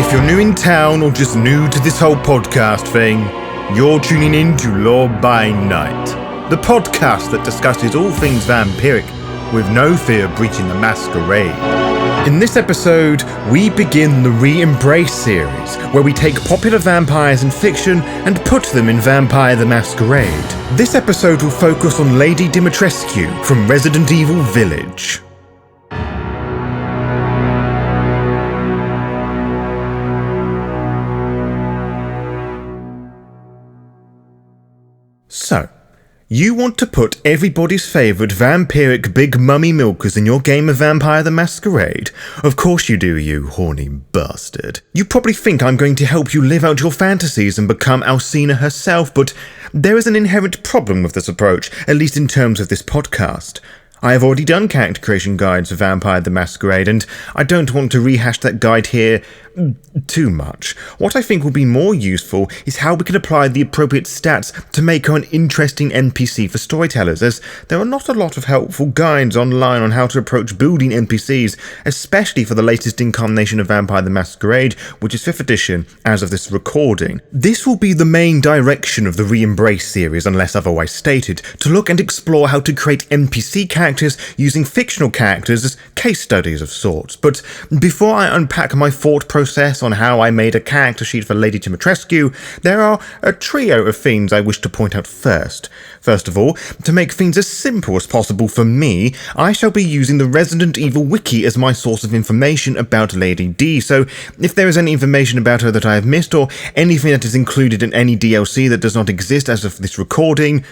If you're new in town or just new to this whole podcast thing, you're tuning in to Law by Night, the podcast that discusses all things vampiric with no fear of breaching the masquerade. In this episode, we begin the Re-Embrace series, where we take popular vampires in fiction and put them in Vampire the Masquerade. This episode will focus on Lady Dimitrescu from Resident Evil Village. So, you want to put everybody's favourite vampiric big mummy milkers in your game of Vampire the Masquerade? Of course you do, you horny bastard. You probably think I'm going to help you live out your fantasies and become Alcina herself, but there is an inherent problem with this approach, at least in terms of this podcast. I have already done character creation guides for Vampire the Masquerade, and I don't want to rehash that guide here too much. What I think will be more useful is how we can apply the appropriate stats to make her an interesting NPC for storytellers, as there are not a lot of helpful guides online on how to approach building NPCs, especially for the latest incarnation of Vampire the Masquerade, which is 5th edition as of this recording. This will be the main direction of the Re-Embrace series, unless otherwise stated, to look and explore how to create NPC characters using fictional characters as case studies of sorts. But before I unpack my thought process on how I made a character sheet for Lady Dimitrescu, there are a trio of themes I wish to point out first. First of all, to make things as simple as possible for me, I shall be using the Resident Evil Wiki as my source of information about Lady D, so if there is any information about her that I have missed, or anything that is included in any DLC that does not exist as of this recording,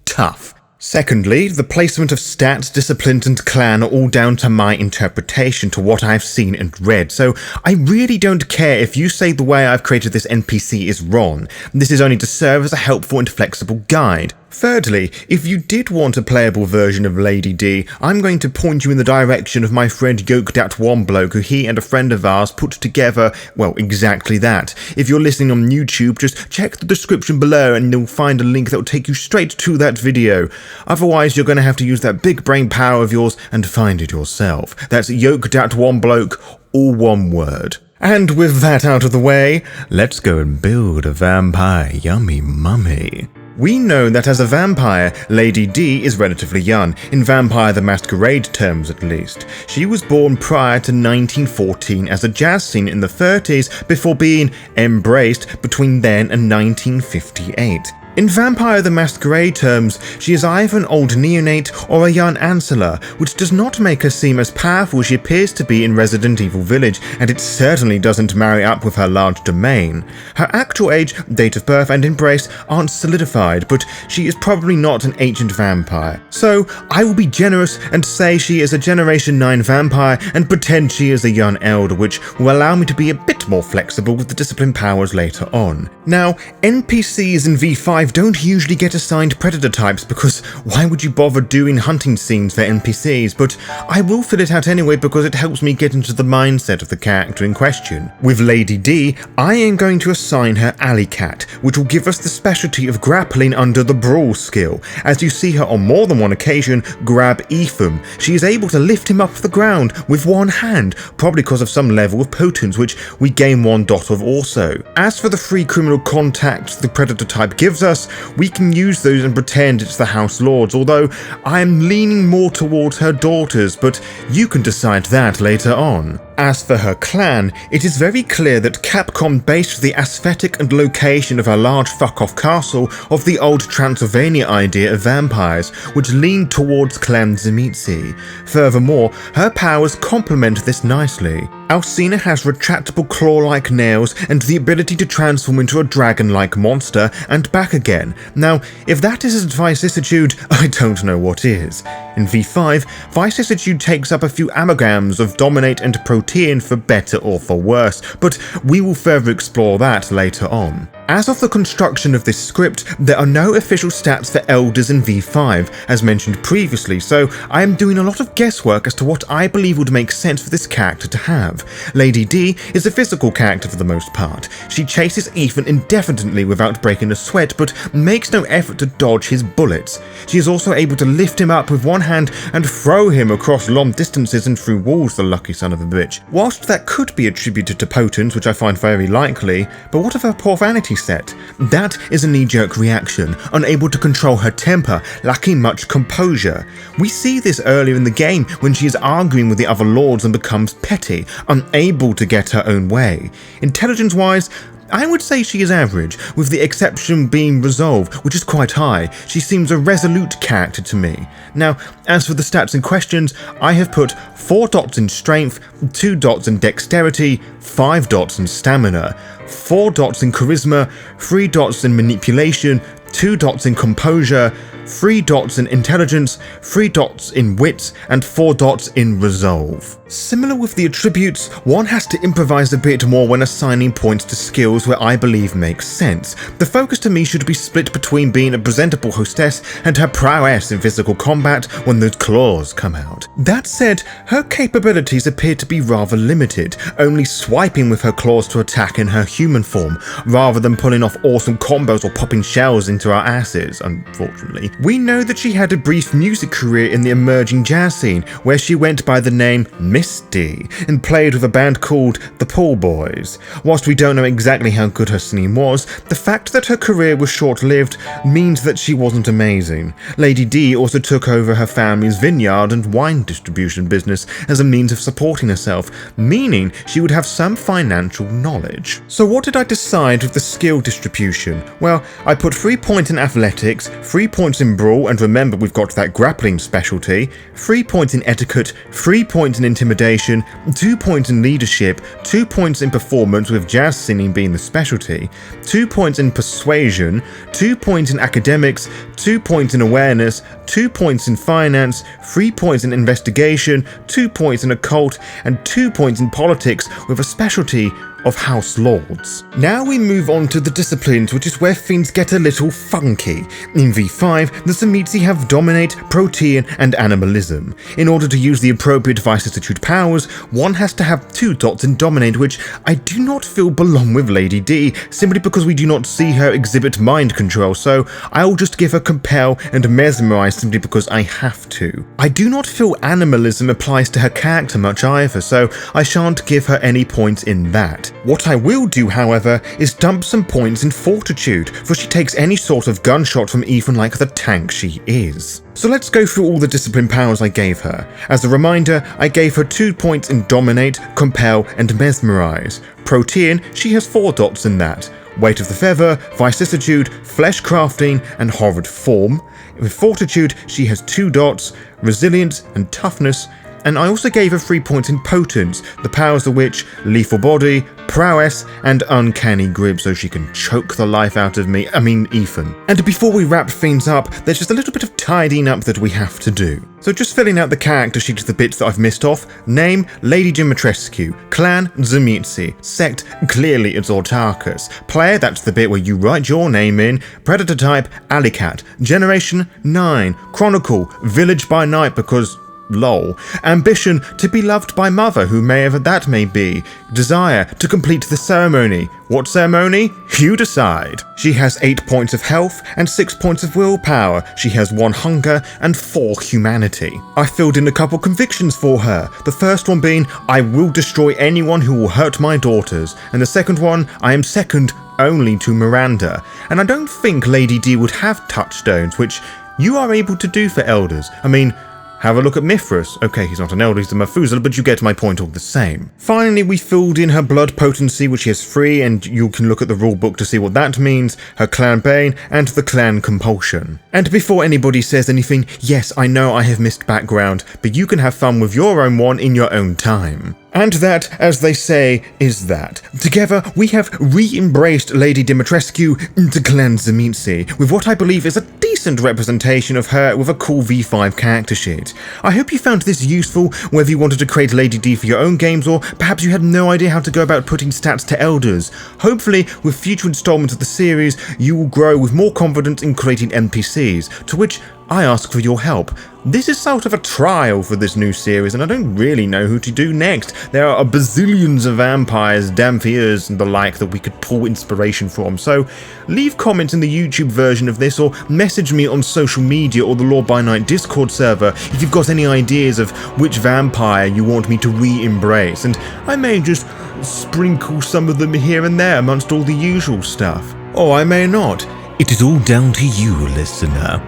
tough. Secondly, the placement of stats, disciplines and clan are all down to my interpretation to what I've seen and read, so I really don't care if you say the way I've created this NPC is wrong. This is only to serve as a helpful and flexible guide. Thirdly, if you did want a playable version of Lady D, I'm going to point you in the direction of my friend YokeDatOneBloke, who he and a friend of ours put together, well, exactly that. If you're listening on YouTube, just check the description below and you'll find a link that will take you straight to that video. Otherwise, you're going to have to use that big brain power of yours and find it yourself. That's YokeDatOneBloke, all one word. And with that out of the way, let's go and build a vampire yummy mummy. We know that as a vampire, Lady D is relatively young, in Vampire the Masquerade terms at least. She was born prior to 1914 as a jazz scene in the 30s before being embraced between then and 1958. In Vampire the Masquerade terms, she is either an old neonate or a young ancilla, which does not make her seem as powerful as she appears to be in Resident Evil Village, and it certainly doesn't marry up with her large domain. Her actual age, date of birth and embrace aren't solidified, but she is probably not an ancient vampire. So I will be generous and say she is a Generation 9 vampire and pretend she is a young elder, which will allow me to be a bit more flexible with the discipline powers later on. Now, NPCs in V5 don't usually get assigned predator types because why would you bother doing hunting scenes for NPCs, but I will fill it out anyway because it helps me get into the mindset of the character in question. With Lady D, I am going to assign her Alley Cat, which will give us the specialty of grappling under the Brawl skill. As you see her on more than one occasion grab Ethan, she is able to lift him off the ground with one hand, probably because of some level of potence, which we gain 1 dot of also. As for the free criminal contacts the predator type gives us, we can use those and pretend it's the House Lords, although I am leaning more towards her daughters, but you can decide that later on. As for her clan, it is very clear that Capcom based the aesthetic and location of her large fuck-off castle of the old Transylvania idea of vampires, which leaned towards Clan Tzimisce. Furthermore, her powers complement this nicely. Alcina has retractable claw-like nails and the ability to transform into a dragon-like monster and back again. Now, if that isn't vicissitude, I don't know what is. In V5, vicissitude takes up a few amalgams of dominate and protean for better or for worse, but we will further explore that later on. As of the construction of this script, there are no official stats for elders in V5, as mentioned previously, so I am doing a lot of guesswork as to what I believe would make sense for this character to have. Lady D is a physical character for the most part. She chases Ethan indefinitely without breaking a sweat, but makes no effort to dodge his bullets. She is also able to lift him up with one hand and throw him across long distances and through walls, the lucky son of a bitch. Whilst that could be attributed to potence, which I find very likely, but what of her profanity set? That is a knee-jerk reaction, unable to control her temper, lacking much composure. We see this earlier in the game when she is arguing with the other lords and becomes petty, unable to get her own way. Intelligence-wise, I would say she is average, with the exception being resolve, which is quite high. She seems a resolute character to me. Now, as for the stats in questions, I have put 4 dots in strength, 2 dots in dexterity, 5 dots in stamina, 4 dots in charisma, 3 dots in manipulation, 2 dots in composure, 3 dots in intelligence, 3 dots in wits, and 4 dots in resolve. Similar with the attributes, one has to improvise a bit more when assigning points to skills where I believe makes sense. The focus to me should be split between being a presentable hostess and her prowess in physical combat when those claws come out. That said, her capabilities appear to be rather limited, only swiping with her claws to attack in her human form, rather than pulling off awesome combos or popping shells into our asses, unfortunately. We know that she had a brief music career in the emerging jazz scene, where she went by the name Misty, and played with a band called the Pool Boys. Whilst we don't know exactly how good her singing was, the fact that her career was short-lived means that she wasn't amazing. Lady D also took over her family's vineyard and wine distribution business as a means of supporting herself, meaning she would have some financial knowledge. So what did I decide with the skill distribution? Well, I put 3 points in athletics, 3 points in brawl, and remember we've got that grappling specialty, 3 points in etiquette, 3 points in intimidation, 2 points in leadership, 2 points in performance with jazz singing being the specialty, 2 points in persuasion, 2 points in academics, 2 points in awareness, 2 points in finance, 3 points in investigation, 2 points in occult, and 2 points in politics with a specialty of House Lords. Now we move on to the disciplines, which is where things get a little funky. In V5, the Tzimisce have Dominate, Protean, and Animalism. In order to use the appropriate vicissitude powers, one has to have 2 dots in Dominate, which I do not feel belong with Lady D, simply because we do not see her exhibit mind control, so I'll just give her Compel and Mesmerize simply because I have to. I do not feel Animalism applies to her character much either, so I shan't give her any points in that. What I will do, however, is dump some points in Fortitude, for she takes any sort of gunshot from Ethan like the tank she is. So let's go through all the discipline powers I gave her. As a reminder, I gave her 2 points in Dominate, Compel, and Mesmerize. Protean, she has 4 dots in that. Weight of the Feather, Vicissitude, Flesh Crafting, and Horrid Form. With Fortitude, she has 2 dots, Resilience and Toughness, and I also gave her 3 points in Potence, the powers of which Lethal Body, Prowess, and Uncanny Grip, so she can choke the life out of me, Ethan. And before we wrap things up, there's just a little bit of tidying up that we have to do. So just filling out the character sheet of the bits that I've missed off. Name, Lady Dimitrescu. Clan, Tzimisce. Sect, clearly it's Autarchus. Player, that's the bit where you write your name in. Predator type, Alicat. Generation, 9. Chronicle, Village by Night because lol. Ambition, to be loved by mother, whomever that may be. Desire, to complete the ceremony. What ceremony? You decide. She has 8 points of health and 6 points of willpower. She has 1 hunger and 4 humanity. I filled in a couple convictions for her. The first one being, I will destroy anyone who will hurt my daughters. And the second one, I am second only to Miranda. And I don't think Lady D would have touchstones, which you are able to do for elders. Have a look at Mithras. Okay, he's not an elder, he's a Methuselah, but you get my point all the same. Finally, we filled in her blood potency, which she has 3, and you can look at the rulebook to see what that means, her clan bane, and the clan compulsion. And before anybody says anything, yes, I know I have missed background, but you can have fun with your own one in your own time. And that, as they say, is that. Together, we have re-embraced Lady Dimitrescu into Clan Tzimisce, with what I believe is a decent decent representation of her with a cool V5 character sheet. I hope you found this useful, whether you wanted to create Lady D for your own games or perhaps you had no idea how to go about putting stats to elders. Hopefully, with future installments of the series, you will grow with more confidence in creating NPCs, to which I ask for your help. This is sort of a trial for this new series, and I don't really know who to do next. There are bazillions of vampires, vampires, and the like that we could pull inspiration from, so leave comments in the YouTube version of this or message me on social media or the Lore by Night Discord server if you've got any ideas of which vampire you want me to re-embrace, and I may just sprinkle some of them here and there amongst all the usual stuff. Or I may not. It is all down to you, listener.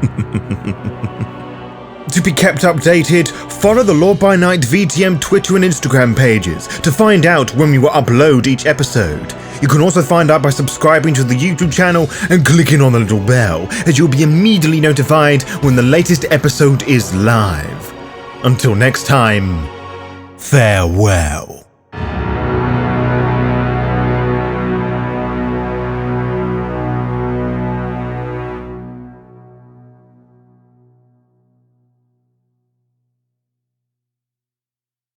To be kept updated, follow the Lore by Night VTM Twitter and Instagram pages to find out when we will upload each episode. You can also find out by subscribing to the YouTube channel and clicking on the little bell, as you'll be immediately notified when the latest episode is live. Until next time, farewell.